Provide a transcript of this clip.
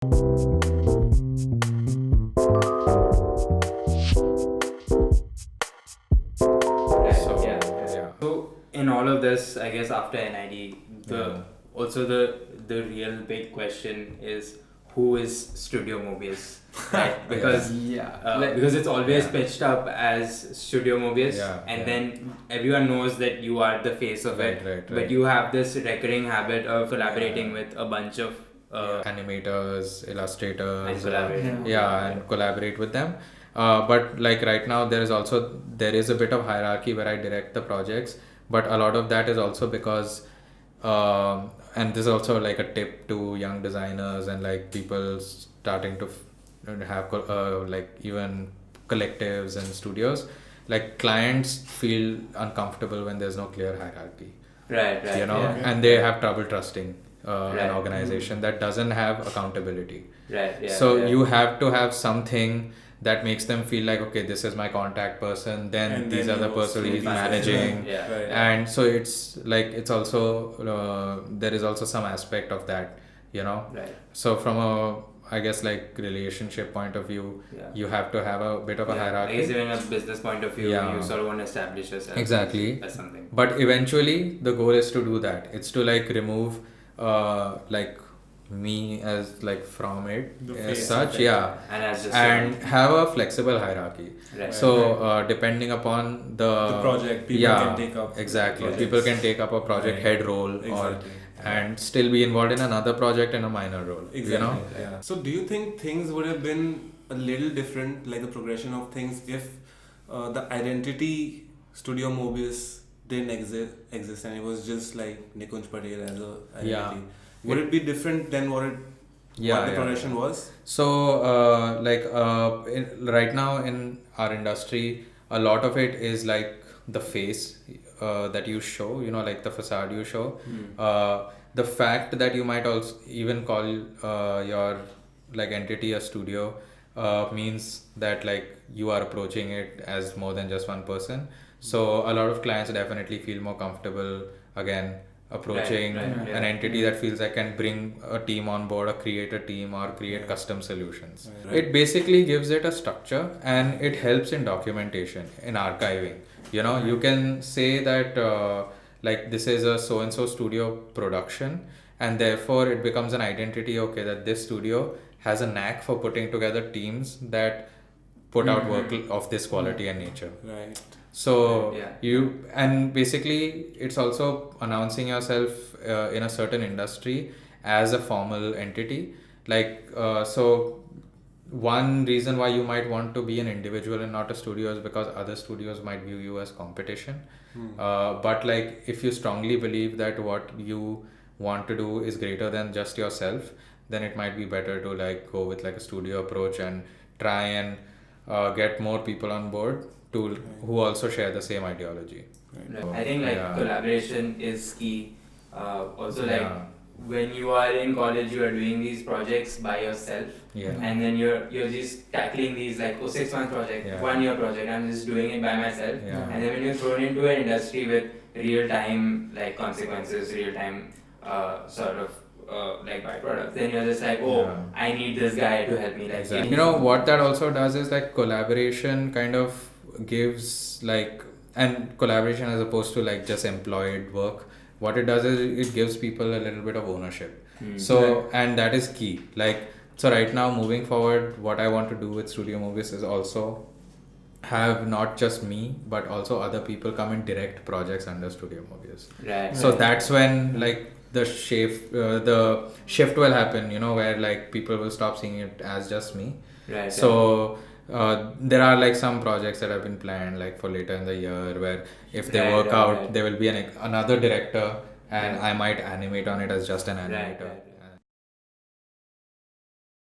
So in all of this, I guess after NID, the real big question is, who is Studio Moebius? Right? Because because it's always pitched up as Studio Moebius, then everyone knows that you are the face of it. But you have this recurring habit of collaborating with a bunch of animators, illustrators, and collaborate with them. But like right now, there is a bit of hierarchy where I direct the projects, but a lot of that is also because and this is also like a tip to young designers and like people starting to have like even collectives and studios. Like clients feel uncomfortable when there's no clear hierarchy, you know, and they have trouble trusting an organization that doesn't have accountability. So you have to have something that makes them feel like, okay, this is my contact person, then these are the person he's managing. And so it's like, it's also there is also some aspect of that, you know. So from a, I guess, like relationship point of view, you have to have a bit of a hierarchy. I guess even a business point of view, you sort of want to establish yourself as something. But eventually the goal is to do that. It's to like remove like me as like from it as such, and have a flexible hierarchy. So depending upon the project, people can take up people can take up a project head role and still be involved in another project in a minor role, you know. So do you think things would have been a little different, like the progression of things, if the identity Studio Moebius didn't exist and it was just like Nikunj Patel as a identity? Would it be different than what the progression was? So right now in our industry, a lot of it is like the face that you show, you know, like the facade you show. The fact that you might also even call your like entity a studio means that like you are approaching it as more than just one person. So a lot of clients definitely feel more comfortable again approaching an entity that feels like can bring a team on board, or create a team, or create custom solutions. It basically gives it a structure, and it helps in documentation, in archiving. You know, you can say that like this is a so and so studio production, and therefore it becomes an identity. Okay, that this studio has a knack for putting together teams that put out work of this quality and nature. So you, and basically it's also announcing yourself in a certain industry as a formal entity. Like so one reason why you might want to be an individual and not a studio is because other studios might view you as competition. But like if you strongly believe that what you want to do is greater than just yourself, then it might be better to like go with like a studio approach and try and get more people on board who also share the same ideology. I think like collaboration is key. Also like when you are in college, you are doing these projects by yourself, and then you're just tackling these like 6-month project, 1 year project. I'm just doing it by myself, and then when you're thrown into an industry with real time like consequences, real time sort of like byproducts, then you're just like, I need this guy to help me. Like you know what that also does is like collaboration kind of gives like, and collaboration as opposed to like just employed work, what it does is it gives people a little bit of ownership. And that is key. Like, so right now moving forward, what I want to do with Studio Moebius is also have not just me but also other people come and direct projects under Studio Moebius. So that's when like the shift will happen, you know, where like people will stop seeing it as just me. So there are like some projects that have been planned like for later in the year where if they work out, there will be another director and I might animate on it as just an animator.